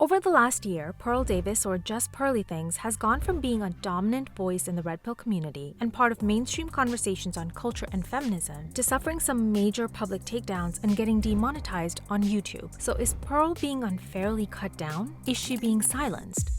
Over the last year, Pearl Davis, or Just Pearly Things, has gone from being a dominant voice in the red pill community and part of mainstream conversations on culture and feminism to suffering some major public takedowns and getting demonetized on YouTube. So is Pearl being unfairly cut down? Is she being silenced?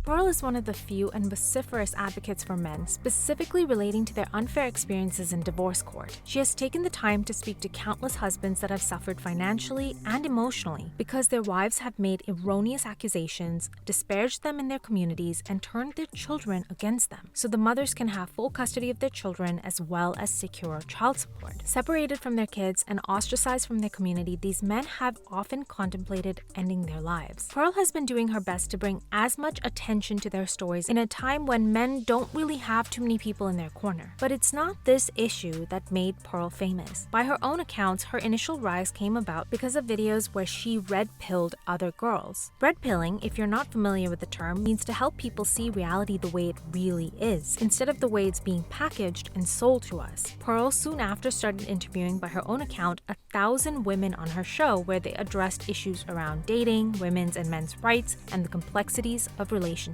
Pearl is one of the few and vociferous advocates for men, specifically relating to their unfair experiences in divorce court. She has taken the time to speak to countless husbands that have suffered financially and emotionally because their wives have made erroneous accusations, disparaged them in their communities, and turned their children against them, so the mothers can have full custody of their children as well as secure child support. Separated from their kids and ostracized from their community, these men have often contemplated ending their lives. Pearl has been doing her best to bring as much attention to their stories in a time when men don't really have too many people in their corner. But it's not this issue that made Pearl famous. By her own accounts, her initial rise came about because of videos where she red-pilled other girls. Red-pilling, if you're not familiar with the term, means to help people see reality the way it really is, instead of the way it's being packaged and sold to us. Pearl soon after started interviewing, by her own account, 1,000 women on her show where they addressed issues around dating, women's and men's rights, and the complexities of relationships.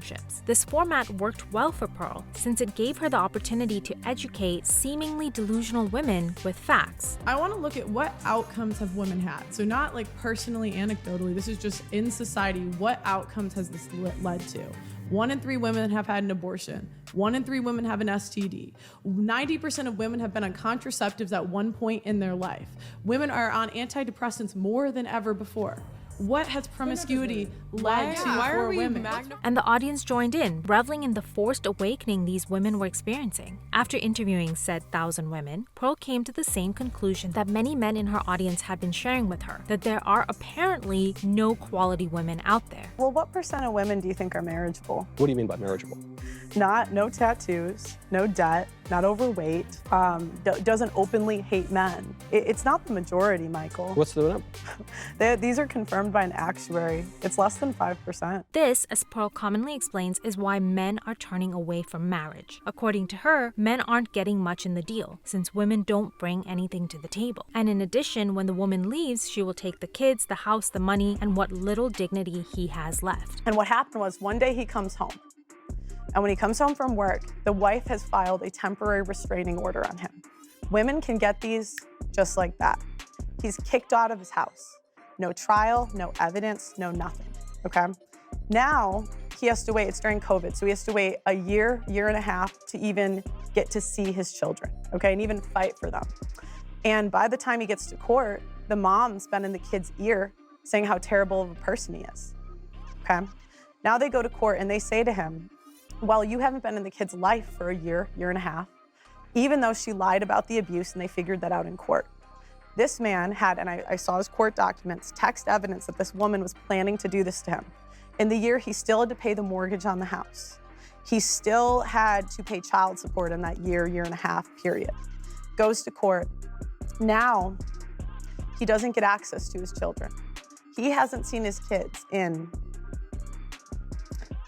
This format worked well for Pearl, since it gave her the opportunity to educate seemingly delusional women with facts. I want to look at what outcomes have women had. So not like personally, anecdotally, this is just in society, what outcomes has this led to? 1 in 3 women have had an abortion. 1 in 3 women have an STD. 90% of women have been on contraceptives at one point in their life. Women are on antidepressants more than ever before. What has promiscuity led to for women? And the audience joined in, reveling in the forced awakening these women were experiencing. After interviewing said 1,000 women, Pearl came to the same conclusion that many men in her audience had been sharing with her, that there are apparently no quality women out there. Well, what percent of women do you think are marriageable? What do you mean by marriageable? No tattoos, no debt, not overweight, doesn't openly hate men. It's not the majority, Michael. What's the number? These are confirmed by an actuary. It's less than 5%. This, as Pearl commonly explains, is why men are turning away from marriage. According to her, men aren't getting much in the deal, since women don't bring anything to the table. And in addition, when the woman leaves, she will take the kids, the house, the money, and what little dignity he has left. And what happened was, one day he comes home. And when he comes home from work, the wife has filed a temporary restraining order on him. Women can get these just like that. He's kicked out of his house. No trial, no evidence, no nothing, okay? Now, he has to wait, it's during COVID, so he has to wait a year, year and a half to even get to see his children, okay, and even fight for them. And by the time he gets to court, the mom's been in the kid's ear saying how terrible of a person he is, okay? Now they go to court and they say to him, well, you haven't been in the kid's life for a year, year and a half, even though she lied about the abuse and they figured that out in court. This man had, and I saw his court documents, text evidence that this woman was planning to do this to him. In the year, he still had to pay the mortgage on the house. He still had to pay child support in that year, year and a half period. Goes to court. Now, he doesn't get access to his children. He hasn't seen his kids in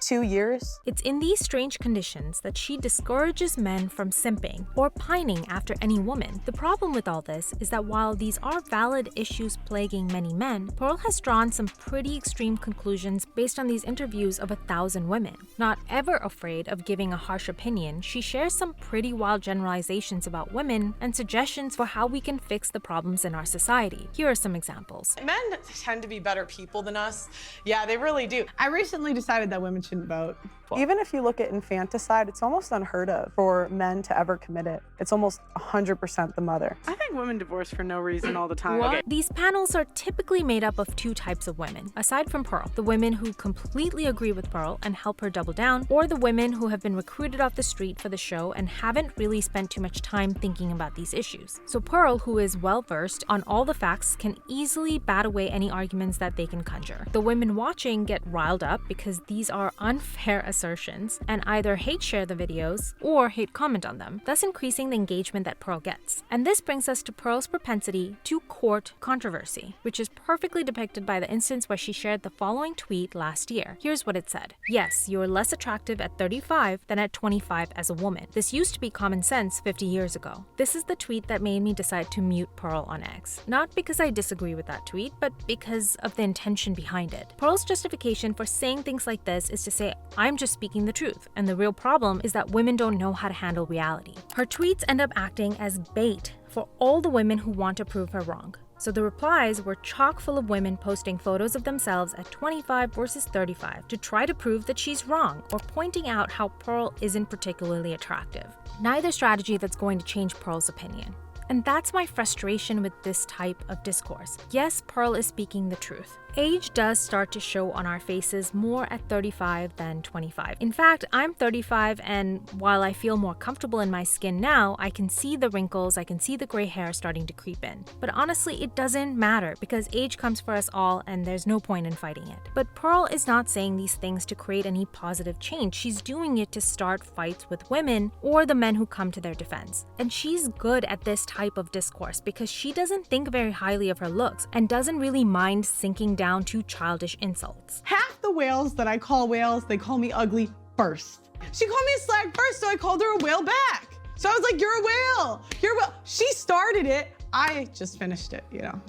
2 years. It's in these strange conditions that she discourages men from simping or pining after any woman. The problem with all this is that while these are valid issues plaguing many men, Pearl has drawn some pretty extreme conclusions based on these interviews of 1,000 women. Not ever afraid of giving a harsh opinion, she shares some pretty wild generalizations about women and suggestions for how we can fix the problems in our society. Here are some examples. Men tend to be better people than us. Yeah, they really do. I recently decided that women shouldn't vote. Even if you look at infanticide, it's almost unheard of for men to ever commit it. It's almost 100% the mother. I think women divorce for no reason all the time. Okay. These panels are typically made up of 2 types of women. Aside from Pearl, the women who completely agree with Pearl and help her double down, or the women who have been recruited off the street for the show and haven't really spent too much time thinking about these issues. So Pearl, who is well-versed on all the facts, can easily bat away any arguments that they can conjure. The women watching get riled up because these are unfair assertions and either hate share the videos or hate comment on them, thus increasing the engagement that Pearl gets. And this brings us to Pearl's propensity to court controversy, which is perfectly depicted by the instance where she shared the following tweet last year. Here's what it said. Yes, you are less attractive at 35 than at 25 as a woman. This used to be common sense 50 years ago. This is the tweet that made me decide to mute Pearl on X. Not because I disagree with that tweet, but because of the intention behind it. Pearl's justification for saying things like this is to say, I'm just speaking the truth, and the real problem is that women don't know how to handle reality. Her tweets end up acting as bait for all the women who want to prove her wrong. So the replies were chock full of women posting photos of themselves at 25 versus 35 to try to prove that she's wrong or pointing out how Pearl isn't particularly attractive. Neither strategy that's going to change Pearl's opinion. And that's my frustration with this type of discourse. Yes, Pearl is speaking the truth. Age does start to show on our faces more at 35 than 25. In fact, I'm 35, and while I feel more comfortable in my skin now, I can see the wrinkles, I can see the gray hair starting to creep in. But honestly, it doesn't matter because age comes for us all and there's no point in fighting it. But Pearl is not saying these things to create any positive change. She's doing it to start fights with women or the men who come to their defense. And she's good at this type of discourse because she doesn't think very highly of her looks and doesn't really mind sinking down to childish insults. Half the whales that I call whales, they call me ugly first. She called me a slag first, so I called her a whale back. So I was like, you're a whale, you're a whale. She started it, I just finished it, you know.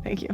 Thank you.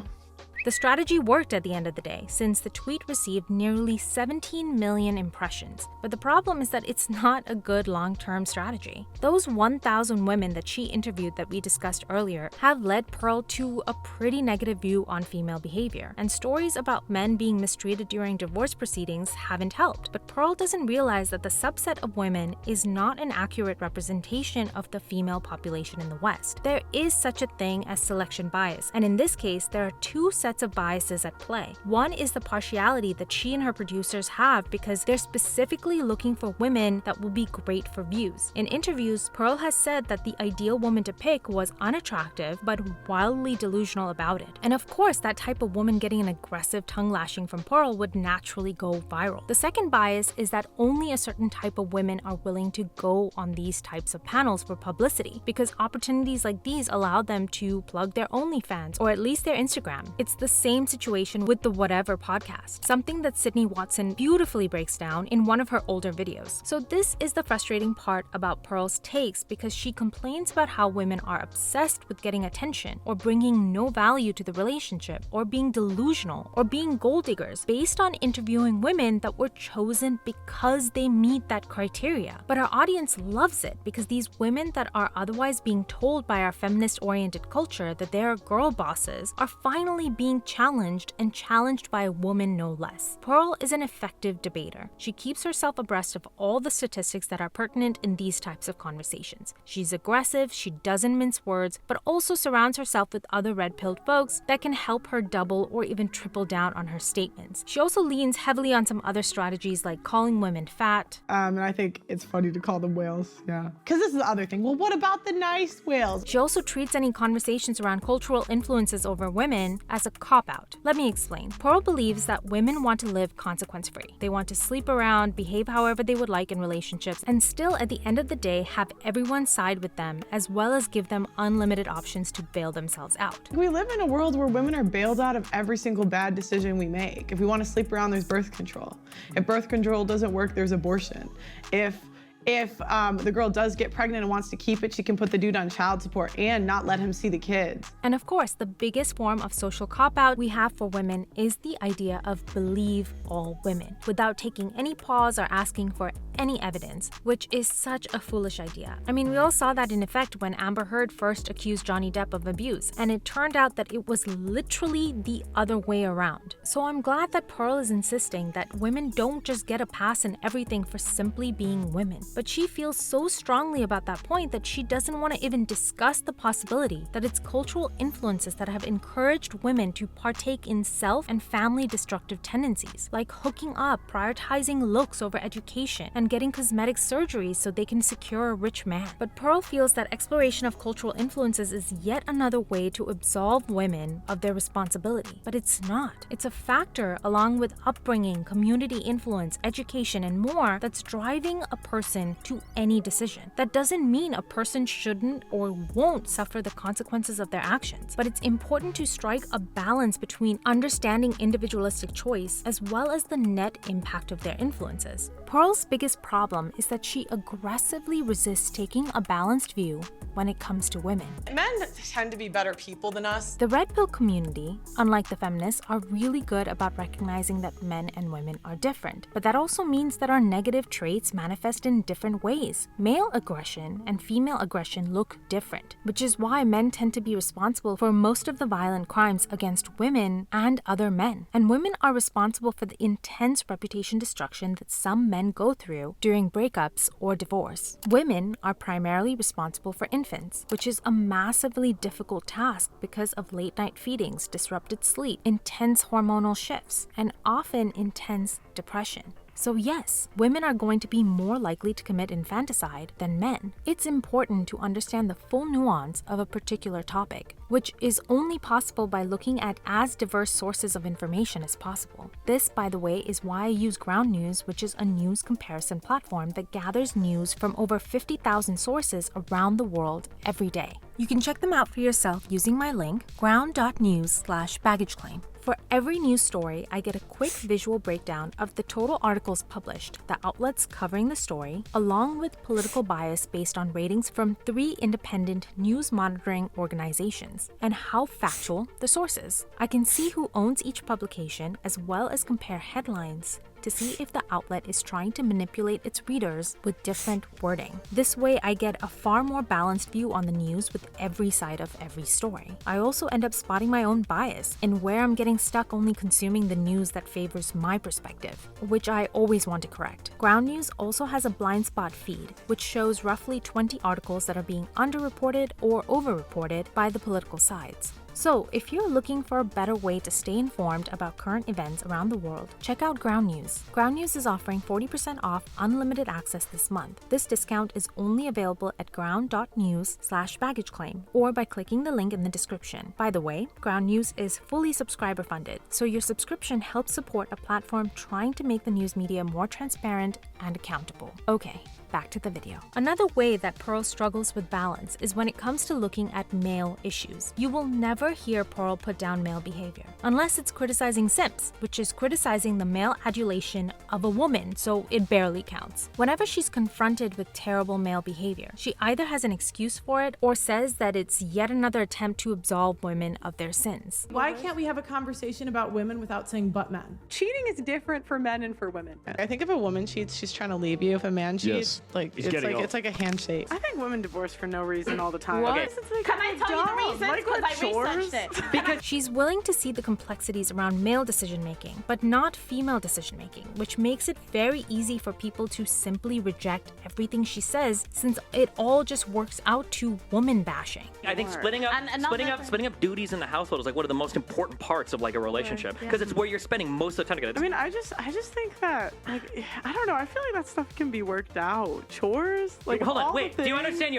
The strategy worked at the end of the day, since the tweet received nearly 17 million impressions. But the problem is that it's not a good long-term strategy. Those 1,000 women that she interviewed that we discussed earlier have led Pearl to a pretty negative view on female behavior, and stories about men being mistreated during divorce proceedings haven't helped. But Pearl doesn't realize that the subset of women is not an accurate representation of the female population in the West. There is such a thing as selection bias, and in this case, there are two sets of biases at play. One is the partiality that she and her producers have because they're specifically looking for women that will be great for views. In interviews, Pearl has said that the ideal woman to pick was unattractive but wildly delusional about it. And of course, that type of woman getting an aggressive tongue lashing from Pearl would naturally go viral. The second bias is that only a certain type of women are willing to go on these types of panels for publicity because opportunities like these allow them to plug their OnlyFans or at least their Instagram. It's the same situation with the Whatever podcast, something that Sydney Watson beautifully breaks down in one of her older videos. So this is the frustrating part about Pearl's takes because she complains about how women are obsessed with getting attention or bringing no value to the relationship or being delusional or being gold diggers based on interviewing women that were chosen because they meet that criteria. But our audience loves it because these women that are otherwise being told by our feminist-oriented culture that they are girl bosses are finally being challenged and challenged by a woman no less. Pearl is an effective debater. She keeps herself abreast of all the statistics that are pertinent in these types of conversations. She's aggressive, she doesn't mince words, but also surrounds herself with other red-pilled folks that can help her double or even triple down on her statements. She also leans heavily on some other strategies like calling women fat. And I think it's funny to call them whales, yeah. Because this is the other thing. Well, what about the nice whales? She also treats any conversations around cultural influences over women as a cop-out. Let me explain. Pearl believes that women want to live consequence-free. They want to sleep around, behave however they would like in relationships, and still at the end of the day have everyone side with them as well as give them unlimited options to bail themselves out. We live in a world where women are bailed out of every single bad decision we make. If we want to sleep around, there's birth control. If birth control doesn't work, there's abortion. If the girl does get pregnant and wants to keep it, she can put the dude on child support and not let him see the kids. And of course, the biggest form of social cop-out we have for women is the idea of believe all women, without taking any pause or asking for any evidence, which is such a foolish idea. I mean, we all saw that in effect when Amber Heard first accused Johnny Depp of abuse, and it turned out that it was literally the other way around. So I'm glad that Pearl is insisting that women don't just get a pass in everything for simply being women. But she feels so strongly about that point that she doesn't want to even discuss the possibility that it's cultural influences that have encouraged women to partake in self and family destructive tendencies, like hooking up, prioritizing looks over education, and getting cosmetic surgery so they can secure a rich man. But Pearl feels that exploration of cultural influences is yet another way to absolve women of their responsibility. But it's not. It's a factor along with upbringing, community influence, education, and more that's driving a person to any decision. That doesn't mean a person shouldn't or won't suffer the consequences of their actions, but it's important to strike a balance between understanding individualistic choice as well as the net impact of their influences. Pearl's biggest problem is that she aggressively resists taking a balanced view when it comes to women. Men tend to be better people than us. The red pill community, unlike the feminists, are really good about recognizing that men and women are different, but that also means that our negative traits manifest in different ways. Male aggression and female aggression look different, which is why men tend to be responsible for most of the violent crimes against women and other men. And women are responsible for the intense reputation destruction that some men go through during breakups or divorce. Women are primarily responsible for infants, which is a massively difficult task because of late-night feedings, disrupted sleep, intense hormonal shifts, and often intense depression. So yes, women are going to be more likely to commit infanticide than men. It's important to understand the full nuance of a particular topic, which is only possible by looking at as diverse sources of information as possible. This, by the way, is why I use Ground News, which is a news comparison platform that gathers news from over 50,000 sources around the world every day. You can check them out for yourself using my link, ground.news/baggageclaim. For every news story, I get a quick visual breakdown of the total articles published, the outlets covering the story, along with political bias based on ratings from 3 independent news monitoring organizations, and how factual the source is. I can see who owns each publication as well as compare headlines to see if the outlet is trying to manipulate its readers with different wording. This way, I get a far more balanced view on the news with every side of every story. I also end up spotting my own bias and where I'm getting stuck only consuming the news that favors my perspective, which I always want to correct. Ground News also has a blind spot feed, which shows roughly 20 articles that are being underreported or overreported by the political sides. So, if you're looking for a better way to stay informed about current events around the world, check out Ground News. Ground News is offering 40% off unlimited access this month. This discount is only available at ground.news/baggageclaim or by clicking the link in the description. By the way, Ground News is fully subscriber funded, so your subscription helps support a platform trying to make the news media more transparent and accountable. Okay, back to the video. Another way that Pearl struggles with balance is when it comes to looking at male issues. You will never hear Pearl put down male behavior, unless it's criticizing simps, which is criticizing the male adulation of a woman, so it barely counts. Whenever she's confronted with terrible male behavior, she either has an excuse for it or says that it's yet another attempt to absolve women of their sins. Why can't we have a conversation about women without saying but men? Cheating is different for men and for women. I think if a woman cheats, she's trying to leave you. If a man cheats, It's like a handshake. I think women divorce for no reason all the time. What? Okay. Can I tell you the reasons? Because I researched it. Because she's willing to see the complexities around male decision-making, but not female decision-making, which makes it very easy for people to simply reject everything she says, since it all just works out to woman bashing. I think splitting up duties in the household is like one of the most important parts of like a relationship, because it's where you're spending most of the time together. I mean, I just think that, like, I don't know. I feel like that stuff can be worked out. Chores, like, hold on, all wait. the Do you things- understand?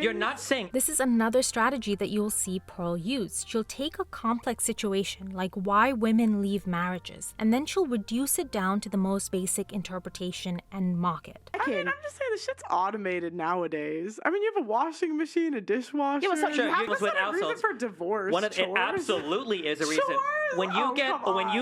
You're not saying. This is another strategy that you'll see Pearl use. She'll take a complex situation, like why women leave marriages, and then she'll reduce it down to the most basic interpretation and mock it. I mean, I'm just saying, the shit's automated nowadays. I mean, you have a washing machine, a dishwasher. Yeah, but so Sure, How's you- that a with reason households, for divorce? It absolutely is a reason. Chores? When you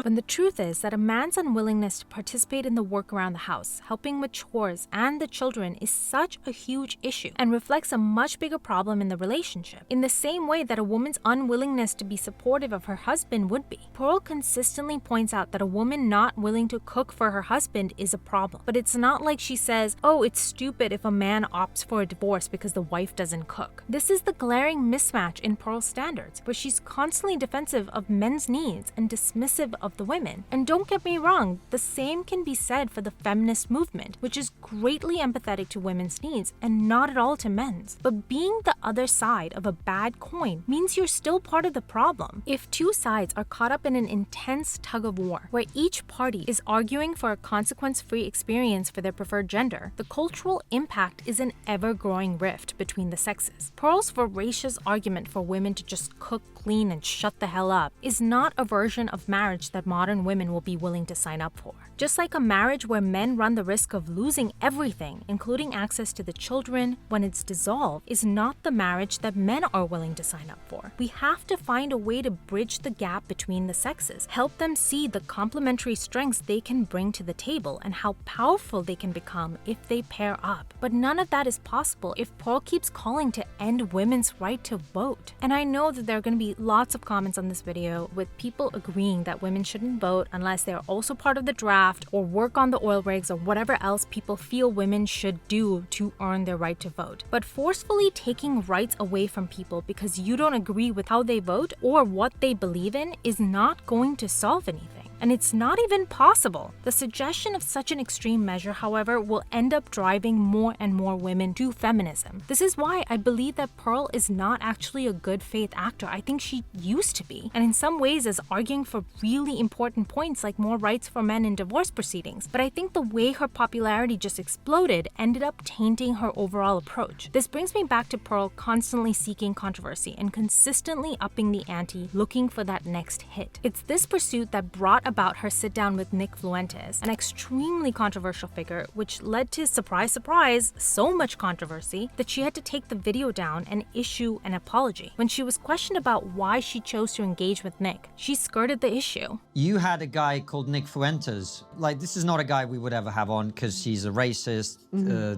When the truth is that a man's unwillingness to participate in the work around the house, helping with chores and the children, is such a huge issue and reflects a much bigger problem in the relationship, in the same way that a woman's unwillingness to be supportive of her husband would be. Pearl consistently points out that a woman not willing to cook for her husband is a problem. But it's not like she says, oh, it's stupid if a man opts for a divorce because the wife doesn't cook. This is the glaring mismatch in Pearl's standards, where she's constantly defensive of men's needs viewpoints and dismissive of the women. And don't get me wrong, the same can be said for the feminist movement, which is greatly empathetic to women's needs and not at all to men's. But being the other side of a bad coin means you're still part of the problem. If two sides are caught up in an intense tug of war, where each party is arguing for a consequence-free experience for their preferred gender, the cultural impact is an ever-growing rift between the sexes. Pearl's voracious argument for women to just cook, clean, and shut the hell up is not a version of marriage that modern women will be willing to sign up for. Just like a marriage where men run the risk of losing everything, including access to the children, when it's dissolved, is not the marriage that men are willing to sign up for. We have to find a way to bridge the gap between the sexes, help them see the complementary strengths they can bring to the table and how powerful they can become if they pair up. But none of that is possible if Pearl keeps calling to end women's right to vote. And I know that there are going to be lots of comments on this video with people agreeing that women shouldn't vote unless they're also part of the draft or work on the oil rigs or whatever else people feel women should do to earn their right to vote. But forcefully taking rights away from people because you don't agree with how they vote or what they believe in is not going to solve anything. And it's not even possible. The suggestion of such an extreme measure, however, will end up driving more and more women to feminism. This is why I believe that Pearl is not actually a good faith actor. I think she used to be, and in some ways is arguing for really important points like more rights for men in divorce proceedings. But I think the way her popularity just exploded ended up tainting her overall approach. This brings me back to Pearl constantly seeking controversy and consistently upping the ante, looking for that next hit. It's this pursuit that brought about her sit down with Nick Fuentes, an extremely controversial figure, which led to, surprise, surprise, so much controversy that she had to take the video down and issue an apology. When she was questioned about why she chose to engage with Nick, she skirted the issue. You had a guy called Nick Fuentes. Like, this is not a guy we would ever have on because he's a racist,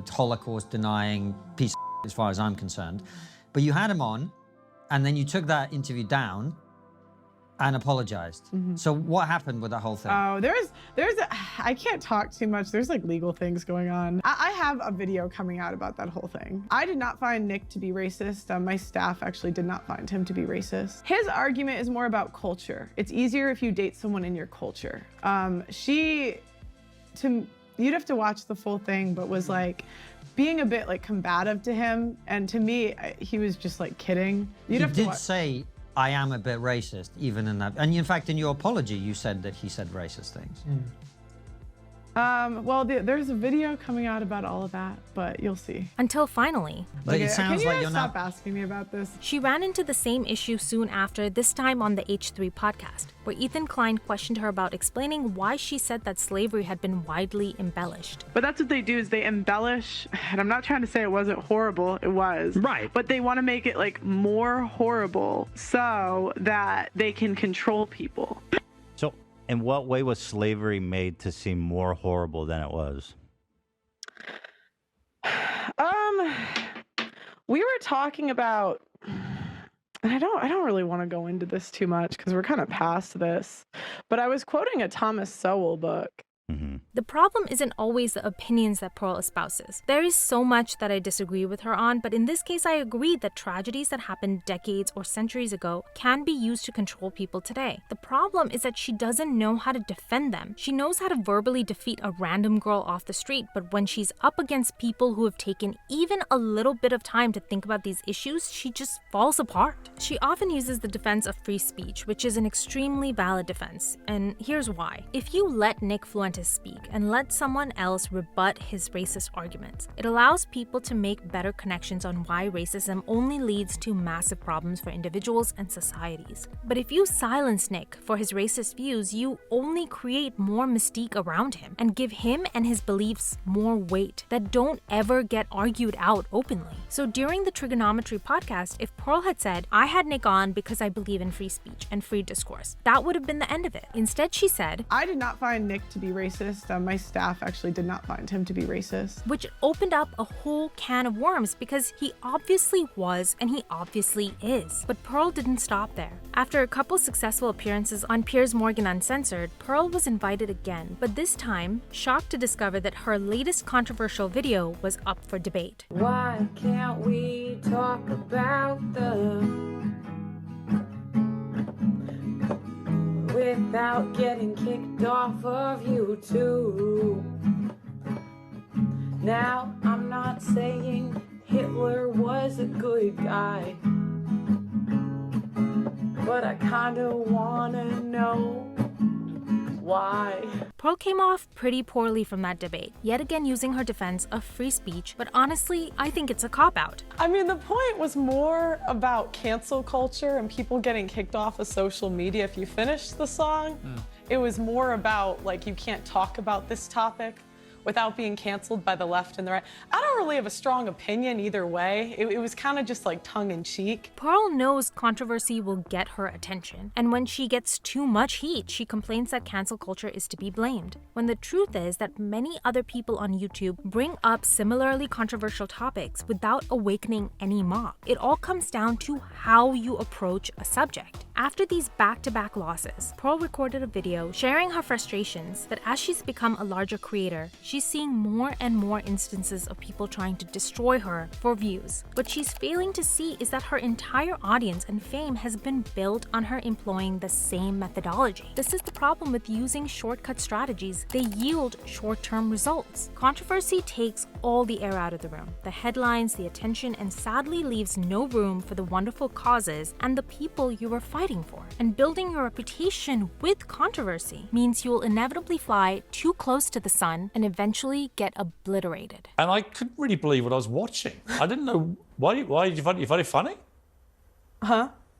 Holocaust denying piece of as far as I'm concerned. But you had him on, and then you took that interview down and apologized. So what happened with that whole thing? Oh, I can't talk too much. There's like legal things going on. I have a video coming out about that whole thing. I did not find Nick to be racist. My staff actually did not find him to be racist. His argument is more about culture. It's easier if you date someone in your culture. You'd have to watch the full thing, but was like being a bit like combative to him. And to me, he was just like kidding. He did say, I am a bit racist, even in that. And in fact, in your apology, you said that he said racist things. Well, there's a video coming out about all of that, but you'll see. Until finally, But it sounds can like you you're stop not. asking me about this? she ran into the same issue soon after, this time on the H3 podcast, where Ethan Klein questioned her about explaining why she said that slavery had been widely embellished. But that's what they do, is they embellish, and I'm not trying to say it wasn't horrible, it was. Right. But they want to make it like more horrible so that they can control people. So, in what way was slavery made to seem more horrible than it was? We were talking about, and I don't really want to go into this too much because we're kind of past this, but I was quoting a Thomas Sowell book. The problem isn't always the opinions that Pearl espouses. There is so much that I disagree with her on, but in this case I agree that tragedies that happened decades or centuries ago can be used to control people today. The problem is that she doesn't know how to defend them. She knows how to verbally defeat a random girl off the street, but when she's up against people who have taken even a little bit of time to think about these issues, she just falls apart. She often uses the defense of free speech, which is an extremely valid defense, and here's why. If you let Nick Fuentes speak and let someone else rebut his racist arguments, it allows people to make better connections on why racism only leads to massive problems for individuals and societies. But if you silence Nick for his racist views, you only create more mystique around him and give him and his beliefs more weight that don't ever get argued out openly. So during the Trigonometry podcast, if Pearl had said, I had Nick on because I believe in free speech and free discourse, that would have been the end of it. Instead, she said, I did not find Nick to be racist. My staff actually did not find him to be racist. which opened up a whole can of worms because he obviously was and he obviously is. But Pearl didn't stop there. After a couple successful appearances on Piers Morgan Uncensored, Pearl was invited again, but this time shocked to discover that her latest controversial video was up for debate. Why can't we talk about the without getting kicked off of YouTube. Now, I'm not saying Hitler was a good guy, but I kinda wanna know why. Pearl came off pretty poorly from that debate, yet again using her defense of free speech, but honestly, I think it's a cop-out. I mean, the point was more about cancel culture and people getting kicked off of social media if you finished the song. It was more about, like, you can't talk about this topic without being canceled by the left and the right. I don't really have a strong opinion either way. It was kind of just like tongue-in-cheek. Pearl knows controversy will get her attention, and when she gets too much heat, she complains that cancel culture is to be blamed, when the truth is that many other people on YouTube bring up similarly controversial topics without awakening any mob. It all comes down to how you approach a subject. After these back-to-back losses, Pearl recorded a video sharing her frustrations that as she's become a larger creator, she's seeing more and more instances of people trying to destroy her for views. What she's failing to see is that her entire audience and fame has been built on her employing the same methodology. This is the problem with using shortcut strategies. They yield short-term results. Controversy takes all the air out of the room, the headlines, the attention, and sadly leaves no room for the wonderful causes and the people you are fighting for. And building your reputation with controversy means you will inevitably fly too close to the sun and eventually get obliterated. And I couldn't really believe what I was watching. I didn't know why did you find it funny? Huh?